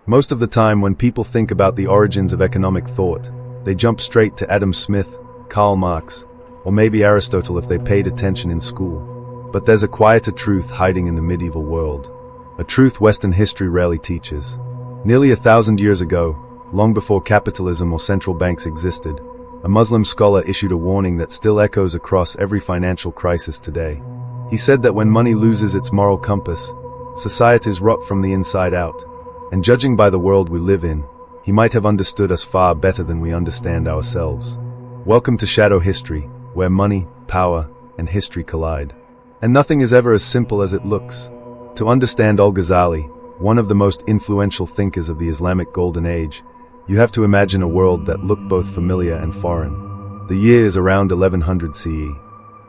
Most of the time when people think about the origins of economic thought, they jump straight to Adam Smith, Karl Marx, or maybe Aristotle if they paid attention in school. But there's a quieter truth hiding in the medieval world. A truth Western history rarely teaches. Nearly 1,000 years ago, long before capitalism or central banks existed, a Muslim scholar issued a warning that still echoes across every financial crisis today. He said that when money loses its moral compass, societies rot from the inside out. And judging by the world we live in, he might have understood us far better than we understand ourselves. Welcome to Shadow History, where money, power, and history collide. And nothing is ever as simple as it looks. To understand Al-Ghazali, one of the most influential thinkers of the Islamic Golden Age, you have to imagine a world that looked both familiar and foreign. The year is around 1100 CE.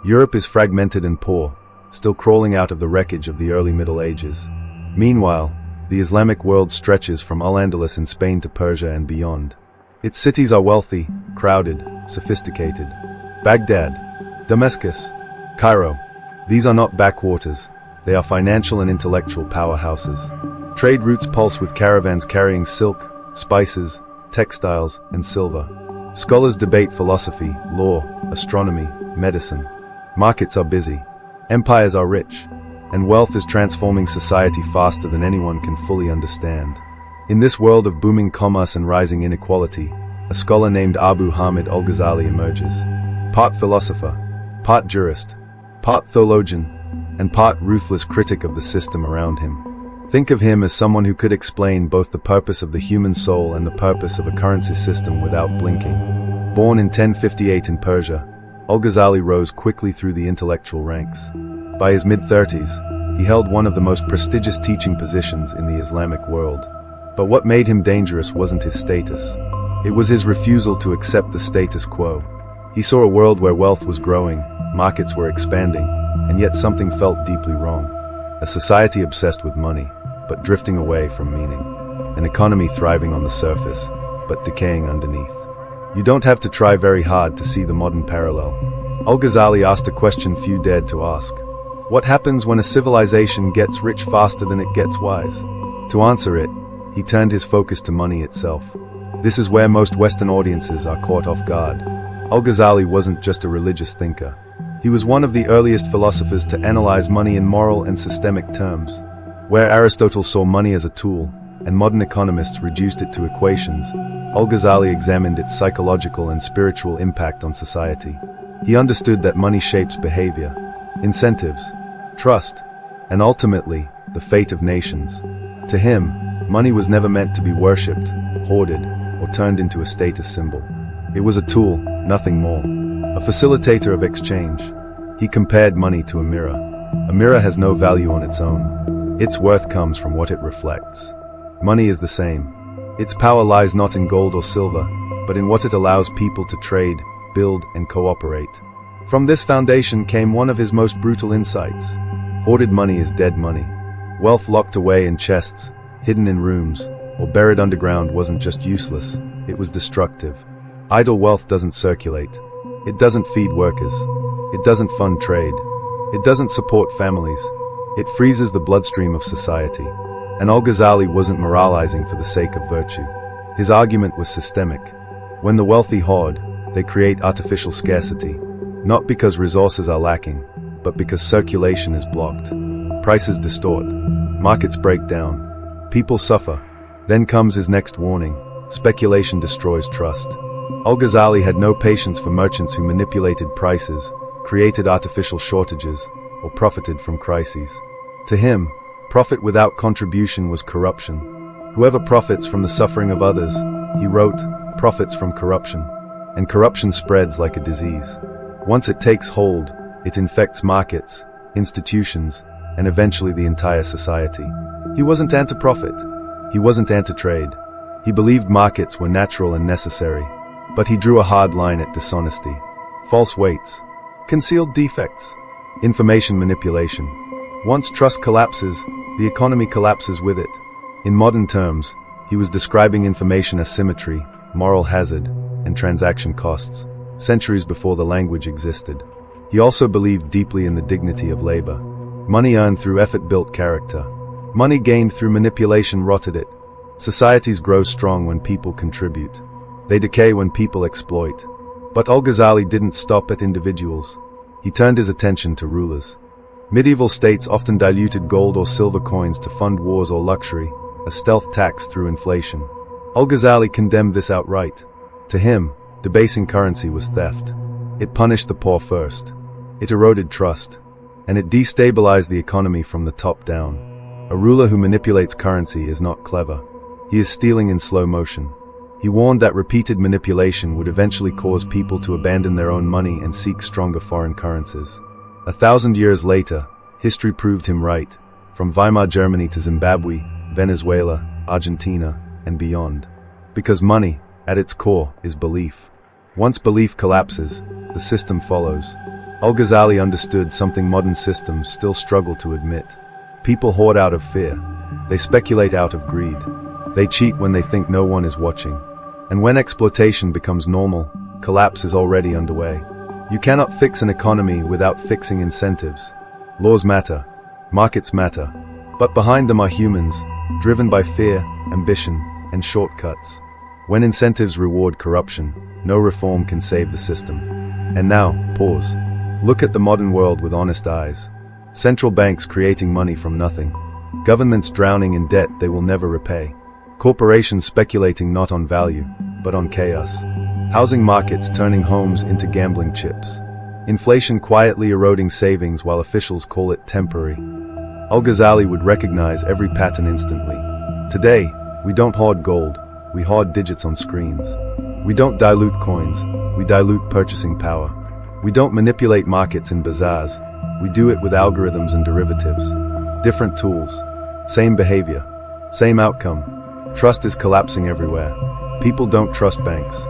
Europe is fragmented and poor, still crawling out of the wreckage of the early Middle Ages. Meanwhile, the Islamic world stretches from Al-Andalus in Spain to Persia and beyond. Its cities are wealthy, crowded, sophisticated. Baghdad, Damascus, Cairo. These are not backwaters. They are financial and intellectual powerhouses. Trade routes pulse with caravans carrying silk, spices, textiles, and silver. Scholars debate philosophy, law, astronomy, medicine. Markets are busy. Empires are rich. And wealth is transforming society faster than anyone can fully understand. In this world of booming commerce and rising inequality, a scholar named Abu Hamid al-Ghazali emerges. Part philosopher, part jurist, part theologian, and part ruthless critic of the system around him. Think of him as someone who could explain both the purpose of the human soul and the purpose of a currency system without blinking. Born in 1058 in Persia, al-Ghazali rose quickly through the intellectual ranks. By his mid-30s, he held one of the most prestigious teaching positions in the Islamic world. But what made him dangerous wasn't his status. It was his refusal to accept the status quo. He saw a world where wealth was growing, markets were expanding, and yet something felt deeply wrong. A society obsessed with money, but drifting away from meaning. An economy thriving on the surface, but decaying underneath. You don't have to try very hard to see the modern parallel. Al-Ghazali asked a question few dared to ask. What happens when a civilization gets rich faster than it gets wise? To answer it, he turned his focus to money itself. This is where most Western audiences are caught off guard. Al-Ghazali wasn't just a religious thinker. He was one of the earliest philosophers to analyze money in moral and systemic terms. Where Aristotle saw money as a tool, and modern economists reduced it to equations, Al-Ghazali examined its psychological and spiritual impact on society. He understood that money shapes behavior, incentives, trust, and ultimately, the fate of nations. To him, money was never meant to be worshipped, hoarded, or turned into a status symbol. It was a tool, nothing more. A facilitator of exchange. He compared money to a mirror. A mirror has no value on its own. Its worth comes from what it reflects. Money is the same. Its power lies not in gold or silver, but in what it allows people to trade, build, and cooperate. From this foundation came one of his most brutal insights. Hoarded money is dead money. Wealth locked away in chests, hidden in rooms, or buried underground wasn't just useless, it was destructive. Idle wealth doesn't circulate. It doesn't feed workers. It doesn't fund trade. It doesn't support families. It freezes the bloodstream of society. And Al-Ghazali wasn't moralizing for the sake of virtue. His argument was systemic. When the wealthy hoard, they create artificial scarcity. Not because resources are lacking, but because circulation is blocked. Prices distort. Markets break down. People suffer. Then comes his next warning. Speculation destroys trust. Al-Ghazali had no patience for merchants who manipulated prices, created artificial shortages, or profited from crises. To him, profit without contribution was corruption. Whoever profits from the suffering of others, he wrote, profits from corruption. And corruption spreads like a disease. Once it takes hold, it infects markets, institutions, and eventually the entire society. He wasn't anti-profit. He wasn't anti-trade. He believed markets were natural and necessary, but he drew a hard line at dishonesty, false weights, concealed defects, information manipulation. Once trust collapses, the economy collapses with it. In modern terms, he was describing information asymmetry, moral hazard, and transaction costs, centuries before the language existed. He also believed deeply in the dignity of labor. Money earned through effort built character. Money gained through manipulation rotted it. Societies grow strong when people contribute. They decay when people exploit. But Al-Ghazali didn't stop at individuals. He turned his attention to rulers. Medieval states often diluted gold or silver coins to fund wars or luxury, a stealth tax through inflation. Al-Ghazali condemned this outright. To him, debasing currency was theft. It punished the poor first. It eroded trust. And it destabilized the economy from the top down. A ruler who manipulates currency is not clever. He is stealing in slow motion. He warned that repeated manipulation would eventually cause people to abandon their own money and seek stronger foreign currencies. 1,000 years later, history proved him right, from Weimar Germany to Zimbabwe, Venezuela, Argentina, and beyond. Because money, at its core, is belief. Once belief collapses, the system follows. Al-Ghazali understood something modern systems still struggle to admit. People hoard out of fear. They speculate out of greed. They cheat when they think no one is watching. And when exploitation becomes normal, collapse is already underway. You cannot fix an economy without fixing incentives. Laws matter. Markets matter. But behind them are humans, driven by fear, ambition, and shortcuts. When incentives reward corruption, no reform can save the system. And now, pause. Look at the modern world with honest eyes. Central banks creating money from nothing. Governments drowning in debt they will never repay. Corporations speculating not on value, but on chaos. Housing markets turning homes into gambling chips. Inflation quietly eroding savings while officials call it temporary. Al-Ghazali would recognize every pattern instantly. Today, we don't hoard gold, we hoard digits on screens. We don't dilute coins, we dilute purchasing power. We don't manipulate markets in bazaars, we do it with algorithms and derivatives. Different tools, same behavior, same outcome. Trust is collapsing everywhere. People don't trust banks.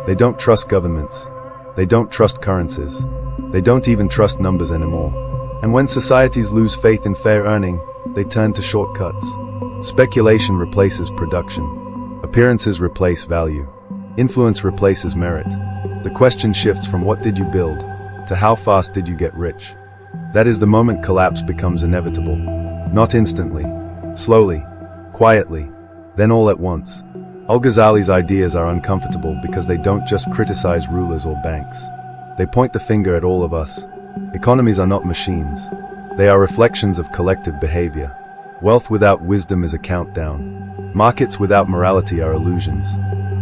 They don't trust governments. They don't trust currencies. They don't even trust numbers anymore. And when societies lose faith in fair earning, they turn to shortcuts. Speculation replaces production. Appearances replace value. Influence replaces merit. The question shifts from what did you build to how fast did you get rich? That is the moment collapse becomes inevitable. Not instantly. Slowly. Quietly. Then all at once. Al-Ghazali's ideas are uncomfortable because they don't just criticize rulers or banks. They point the finger at all of us. Economies are not machines. They are reflections of collective behavior. Wealth without wisdom is a countdown. Markets without morality are illusions.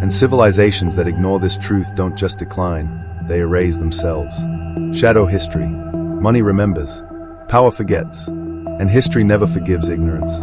And civilizations that ignore this truth don't just decline, they erase themselves. Shadow history. Money remembers. Power forgets. And history never forgives ignorance.